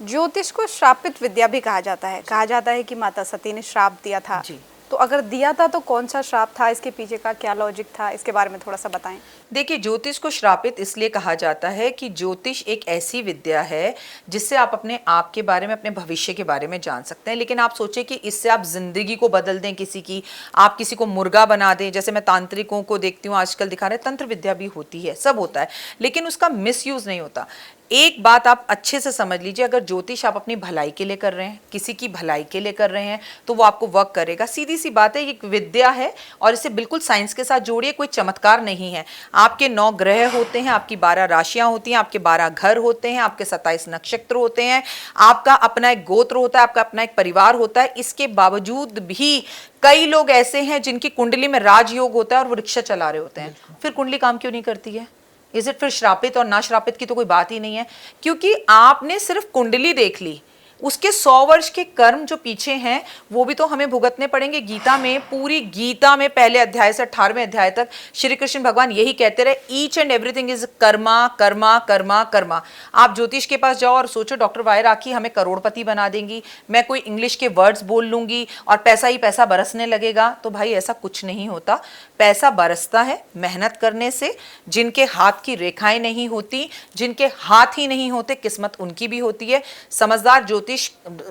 ज्योतिष को श्रापित विद्या भी कहा जाता है कि माता सती ने श्राप दिया था जी। तो अगर दिया था तो कौन सा श्राप था, इसके पीछे का क्या लॉजिक था, इसके बारे में थोड़ा सा बताएं। देखिए, ज्योतिष को श्रापित इसलिए कहा जाता है कि ज्योतिष एक ऐसी विद्या है जिससे आप अपने आप के बारे में, अपने भविष्य के बारे में जान सकते हैं। लेकिन आप सोचें कि इससे आप जिंदगी को बदल दें किसी की, आप किसी को मुर्गा बना दें। जैसे मैं तांत्रिकों को देखती हूँ आजकल दिखा रहे, तंत्र विद्या भी होती है, सब होता है, लेकिन उसका मिसयूज नहीं होता। एक बात आप अच्छे से समझ लीजिए, अगर ज्योतिष आप अपनी भलाई के लिए कर रहे हैं, किसी की भलाई के लिए कर रहे हैं, तो वो आपको वर्क करेगा। सीधी सी बात है, ये एक विद्या है और इसे बिल्कुल साइंस के साथ जोड़िए, कोई चमत्कार नहीं है। आपके 9 ग्रह होते हैं, आपकी 12 राशियां होती हैं, आपके 12 घर होते हैं, आपके 27 नक्षत्र होते हैं, आपका अपना एक गोत्र होता है, आपका अपना एक परिवार होता है। इसके बावजूद भी कई लोग ऐसे हैं जिनकी कुंडली में राजयोग होता है और वो रिक्शा चला रहे होते हैं। फिर कुंडली काम क्यों नहीं करती है? इज इट फिर श्रापित और ना श्रापित की तो कोई बात ही नहीं है, क्योंकि आपने सिर्फ कुंडली देख ली, उसके 100 वर्ष के कर्म जो पीछे हैं वो भी तो हमें भुगतने पड़ेंगे। गीता में, पूरी गीता में पहले अध्याय से 18वें अध्याय तक श्री कृष्ण भगवान यही कहते रहे, each and everything is Karma Karma Karma Karma. आप ज्योतिष के पास जाओ और सोचो डॉक्टर वाई राखी हमें करोड़पति बना देंगी, मैं कोई इंग्लिश के वर्ड्स बोल लूंगी और पैसा ही पैसा बरसने लगेगा, तो भाई ऐसा कुछ नहीं होता। पैसा बरसता है मेहनत करने से। जिनके हाथ की रेखाएं नहीं होती, जिनके हाथ ही नहीं होते, किस्मत उनकी भी होती है। समझदार ज्योतिष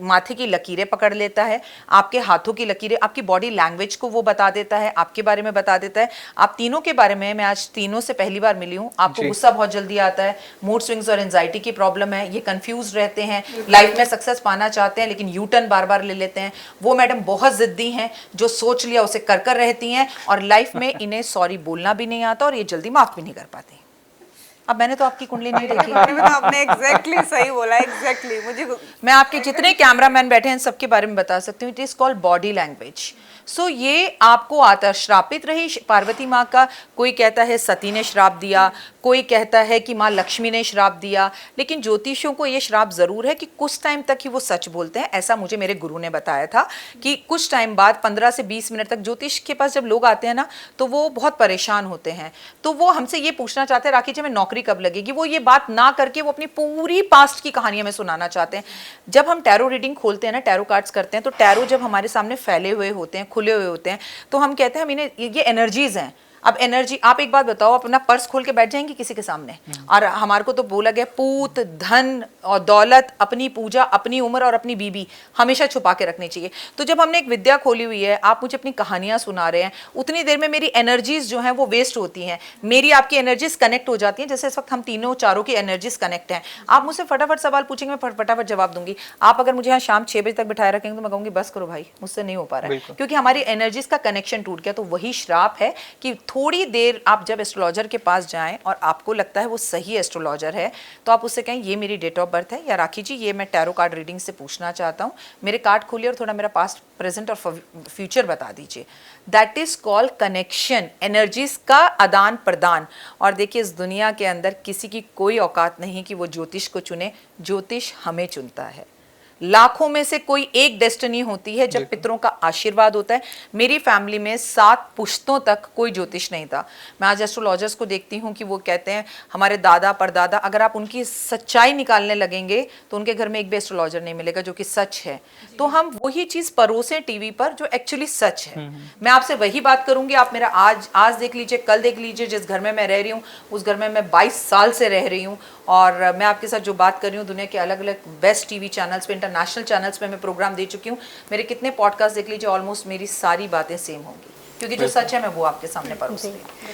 माथे की लकीरें पकड़ लेता है, आपके हाथों की लकीरें, आपकी बॉडी लैंग्वेज को वो बता देता है, आपके बारे में बता देता है। आप तीनों के बारे में, मैं आज तीनों से पहली बार मिली हूँ। आपको गुस्सा बहुत जल्दी आता है, मूड स्विंग्स और एंजाइटी की प्रॉब्लम है, ये कंफ्यूज रहते हैं, लाइफ में सक्सेस पाना चाहते हैं लेकिन यू टर्न बार बार ले लेते हैं। वो मैडम बहुत जिद्दी हैं, जो सोच लिया उसे कर कर रहती हैं और लाइफ में इन्हें सॉरी बोलना भी नहीं आता और ये जल्दी माफ भी नहीं कर पाती। अब मैंने तो आपकी कुंडली नहीं देखी। आपने एग्जैक्टली सही बोला, एग्जैक्टली मुझे मैं आपके जितने कैमरामैन बैठे हैं सबके बारे में बता सकती हूँ। It is called body language. So ये आपको आता। श्रापित रही पार्वती माँ का, कोई कहता है सती ने श्राप दिया, कोई कहता है कि माँ लक्ष्मी ने श्राप दिया, लेकिन ज्योतिषियों को ये श्राप जरूर है कि कुछ टाइम तक ही वो सच बोलते हैं। ऐसा मुझे मेरे गुरु ने बताया था कि कुछ टाइम बाद 15 से 20 मिनट तक ज्योतिष के पास जब लोग आते हैं ना, तो वो बहुत परेशान होते हैं, तो वो हमसे ये पूछना चाहते हैं राखी जी हमें नौकरी कब लगेगी। वो ये बात ना करके वो अपनी पूरी पास्ट की कहानी हमें सुनाना चाहते हैं। जब हम टैरो रीडिंग खोलते हैं ना, टैरो कार्ड्स करते हैं, तो टैरो जब हमारे सामने फैले हुए होते हैं, खुले हुए होते हैं, तो हम कहते हैं हम इन्हें, ये एनर्जीज हैं। अब एनर्जी, आप एक बात बताओ, अपना पर्स खोल के बैठ जाएंगे किसी के सामने, और हमारे को तो बोला गया पूत धन और दौलत, अपनी पूजा, अपनी उम्र और अपनी बीबी हमेशा छुपा के रखनी चाहिए। तो जब हमने एक विद्या खोली हुई है, आप मुझे अपनी कहानियां सुना रहे हैं, उतनी देर में मेरी एनर्जीज जो हैं वो वेस्ट होती हैं, मेरी आपकी एनर्जीज कनेक्ट हो जाती हैं। जैसे इस वक्त हम तीनों चारों की एनर्जीज कनेक्ट हैं। आप मुझसे फटाफट सवाल पूछेंगे, मैं फटाफट जवाब दूंगी। आप अगर मुझे यहाँ शाम 6 बजे तक बिठाए रखेंगे तो मैं कहूँगी बस करो भाई, मुझसे नहीं हो पा रहा है, क्योंकि हमारी एनर्जीज का कनेक्शन टूट गया। तो वही श्राप है कि थोड़ी देर आप जब एस्ट्रोलॉजर के पास जाएं और आपको लगता है वो सही एस्ट्रोलॉजर है, तो आप उससे कहें ये मेरी डेट ऑफ बर्थ है, या राखी जी ये मैं टैरो कार्ड रीडिंग से पूछना चाहता हूँ, मेरे कार्ड खोलिए और थोड़ा मेरा पास्ट, प्रेजेंट और फ्यूचर बता दीजिए। That is called connection, energies का आदान प्रदान। और देखिए, इस दुनिया के अंदर किसी की कोई औकात नहीं कि वो ज्योतिष को चुने, ज्योतिष हमें चुनता है। लाखों में से कोई एक डेस्टिनी होती है जब पितरों का आशीर्वाद होता है। मेरी फैमिली में 7 पुश्तों तक कोई ज्योतिष नहीं था। मैं आज एस्ट्रोलॉजर्स को देखती हूँ कि वो कहते हैं हमारे दादा परदादा, अगर आप उनकी सच्चाई निकालने लगेंगे तो उनके घर में एक भी एस्ट्रोलॉजर नहीं मिलेगा, जो कि सच है। तो हम वही चीज़ परोसें टीवी पर जो एक्चुअली सच है। मैं आपसे वही बात करूंगी, आप मेरा आज देख लीजिए, कल देख लीजिए। जिस घर में मैं रह रही हूँ उस घर में मैं 22 साल से रह रही हूँ, और मैं आपके साथ जो बात कर रही हूँ, दुनिया के अलग अलग बेस्ट टीवी चैनल्स पे, इंटरनेशनल चैनल्स पे मैं प्रोग्राम दे चुकी हूँ। मेरे कितने पॉडकास्ट देख लीजिए, ऑलमोस्ट मेरी सारी बातें सेम होंगी, क्योंकि जो सच है मैं वो आपके सामने परोस रही हूँ।